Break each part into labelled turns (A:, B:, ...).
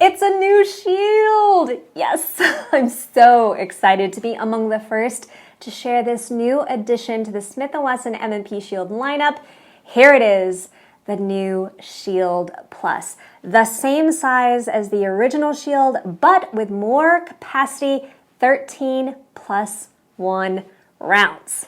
A: It's a new shield! Yes, I'm so excited to be among the first to share this new addition to the Smith & Wesson M&P Shield lineup. Here it is, the new Shield Plus. The same size as the original Shield, but with more capacity, 13+1 rounds.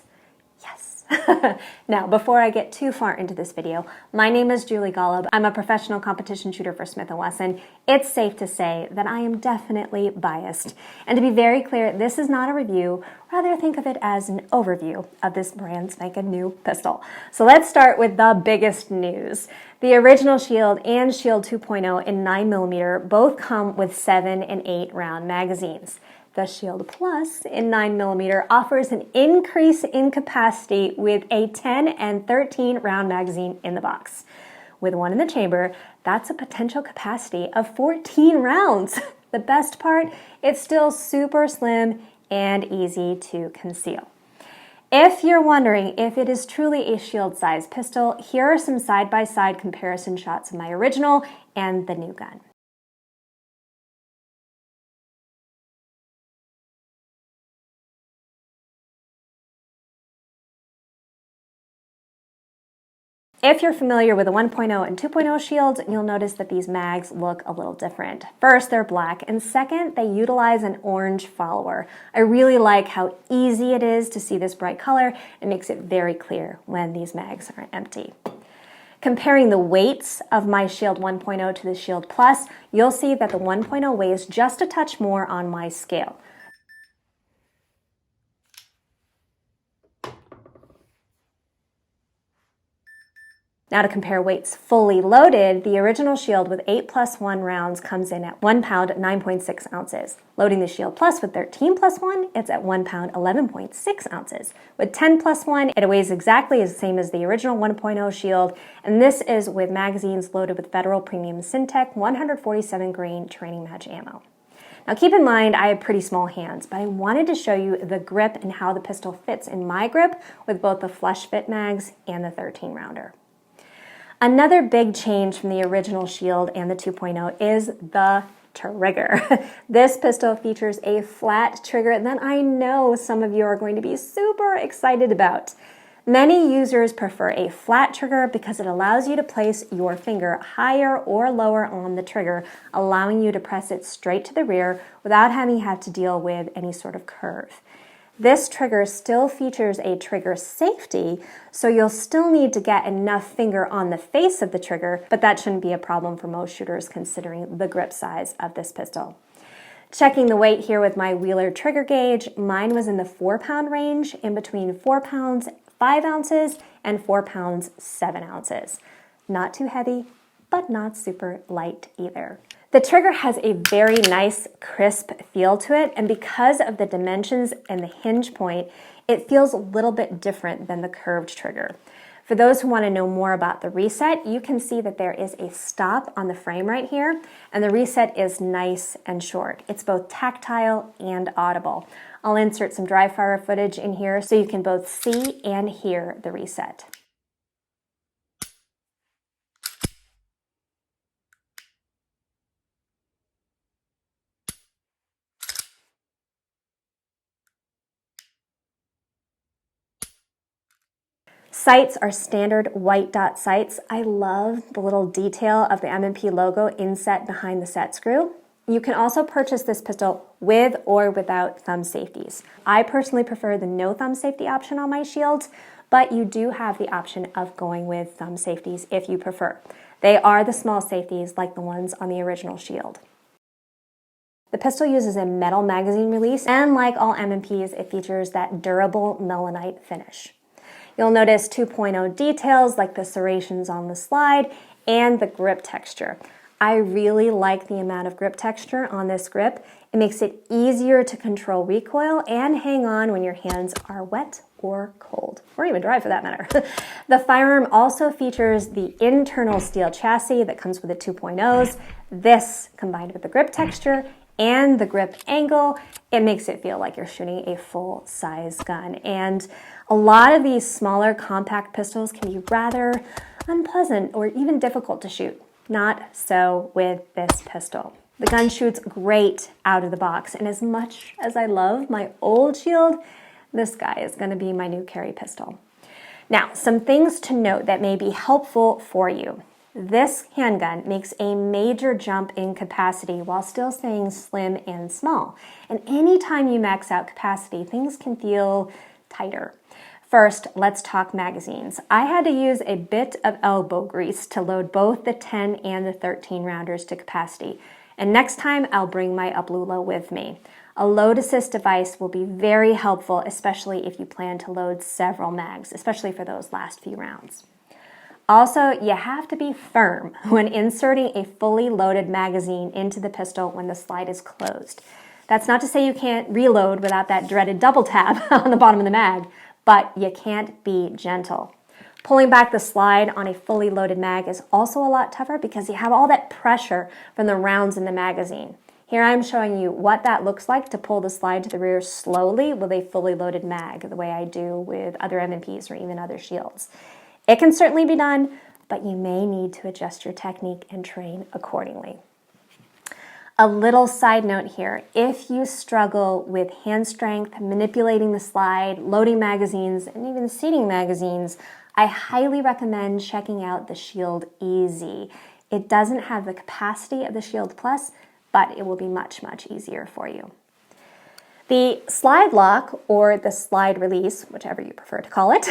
A: Now, before I get too far into this video, my name is Julie Golob. I'm a professional competition shooter for Smith & Wesson. It's safe to say that I am definitely biased. And to be very clear, this is not a review. Rather, think of it as an overview of this brand spanking new pistol. So let's start with the biggest news. The original Shield and Shield 2.0 in 9mm both come with 7 and 8 round magazines. The Shield Plus in 9mm offers an increase in capacity with a 10 and 13 round magazine in the box. With one in the chamber, that's a potential capacity of 14 rounds. The best part, it's still super slim and easy to conceal. If you're wondering if it is truly a Shield-sized pistol, here are some side-by-side comparison shots of my original and the new gun. If you're familiar with the 1.0 and 2.0 shields, you'll notice that these mags look a little different. First, they're black, and second, they utilize an orange follower. I really like how easy it is to see this bright color. It makes it very clear when these mags are empty. Comparing the weights of my Shield 1.0 to the Shield Plus, you'll see that the 1.0 weighs just a touch more on my scale. Now to compare weights fully loaded, the original Shield with 8+1 rounds comes in at 1 pound 9.6 ounces. Loading the Shield Plus with 13+1, it's at 1 pound 11.6 ounces. With 10+1, it weighs exactly the same as the original 1.0 Shield, and this is with magazines loaded with Federal Premium Syntech 147 grain training match ammo. Now keep in mind, I have pretty small hands, but I wanted to show you the grip and how the pistol fits in my grip with both the flush fit mags and the 13 rounder. Another big change from the original Shield and the 2.0 is the trigger. This pistol features a flat trigger that I know some of you are going to be super excited about. Many users prefer a flat trigger because it allows you to place your finger higher or lower on the trigger, allowing you to press it straight to the rear without having to have to deal with any sort of curve. This trigger still features a trigger safety, so you'll still need to get enough finger on the face of the trigger, but that shouldn't be a problem for most shooters considering the grip size of this pistol. Checking the weight here with my Wheeler trigger gauge, mine was in the 4-pound range, in between 4 pounds 5 ounces and 4 pounds 7 ounces. Not too heavy, but not super light either. The trigger has a very nice, crisp feel to it, and because of the dimensions and the hinge point, it feels a little bit different than the curved trigger. For those who want to know more about the reset, you can see that there is a stop on the frame right here, and the reset is nice and short. It's both tactile and audible. I'll insert some dry fire footage in here so you can both see and hear the reset. Sights are standard white dot sights. I love the little detail of the M&P logo inset behind the set screw. You can also purchase this pistol with or without thumb safeties. I personally prefer the no thumb safety option on my shields, but you do have the option of going with thumb safeties if you prefer. They are the small safeties like the ones on the original Shield. The pistol uses a metal magazine release, and like all M&Ps, it features that durable melanite finish. You'll notice 2.0 details like the serrations on the slide and the grip texture. I really like the amount of grip texture on this grip. It makes it easier to control recoil and hang on when your hands are wet or cold, or even dry for that matter. The firearm also features the internal steel chassis that comes with the 2.0s. This, combined with the grip texture and the grip angle, it makes it feel like you're shooting a full-size gun. And a lot of these smaller compact pistols can be rather unpleasant or even difficult to shoot. Not so with this pistol. The gun shoots great out of the box, and as much as I love my old shield, this guy is going to be my new carry pistol. Now, some things to note that may be helpful for you. This handgun makes a major jump in capacity while still staying slim and small. And anytime you max out capacity, things can feel tighter. First, let's talk magazines. I had to use a bit of elbow grease to load both the 10 and the 13 rounders to capacity. And next time, I'll bring my Uplula with me. A load assist device will be very helpful, especially if you plan to load several mags, especially for those last few rounds. Also, you have to be firm when inserting a fully loaded magazine into the pistol when the slide is closed. That's not to say you can't reload without that dreaded double tap on the bottom of the mag, but you can't be gentle. Pulling back the slide on a fully loaded mag is also a lot tougher because you have all that pressure from the rounds in the magazine. Here I'm showing you what that looks like to pull the slide to the rear slowly with a fully loaded mag, the way I do with other M&Ps or even other shields. It can certainly be done, but you may need to adjust your technique and train accordingly. A little side note here, if you struggle with hand strength, manipulating the slide, loading magazines, and even seating magazines, I highly recommend checking out the Shield Easy. It doesn't have the capacity of the Shield Plus, but it will be much, much easier for you. The slide lock, or the slide release, whichever you prefer to call it,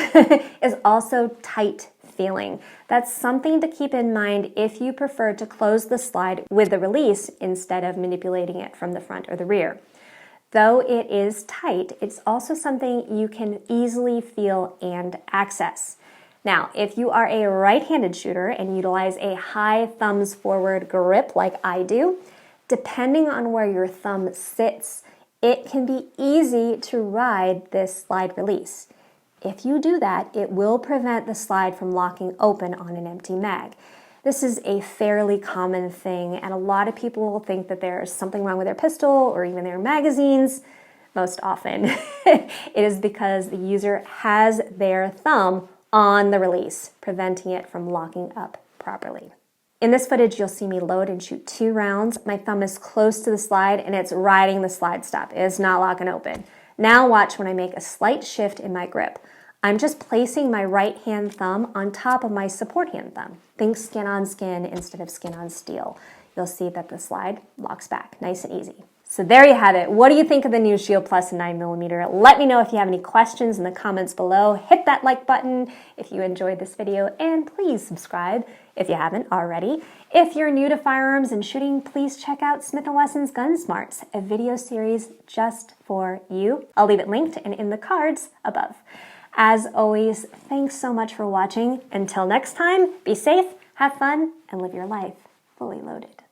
A: is also tight feeling. That's something to keep in mind if you prefer to close the slide with the release instead of manipulating it from the front or the rear. Though it is tight, it's also something you can easily feel and access. Now, if you are a right-handed shooter and utilize a high thumbs forward grip like I do, depending on where your thumb sits, it can be easy to ride this slide release. If you do that, it will prevent the slide from locking open on an empty mag. This is a fairly common thing, and a lot of people will think that there's something wrong with their pistol or even their magazines. Most often, it is because the user has their thumb on the release, preventing it from locking up properly. In this footage, you'll see me load and shoot 2 rounds. My thumb is close to the slide and it's riding the slide stop. It's not locking open. Now watch when I make a slight shift in my grip. I'm just placing my right hand thumb on top of my support hand thumb. Think skin on skin instead of skin on steel. You'll see that the slide locks back, nice and easy. So there you have it. What do you think of the new Shield Plus in 9mm? Let me know if you have any questions in the comments below. Hit that like button if you enjoyed this video, and please subscribe if you haven't already. If you're new to firearms and shooting, please check out Smith Wesson's Gunsmarts, a video series just for you. I'll leave it linked and in the cards above. As always, thanks so much for watching. Until next time, be safe, have fun, and live your life fully loaded.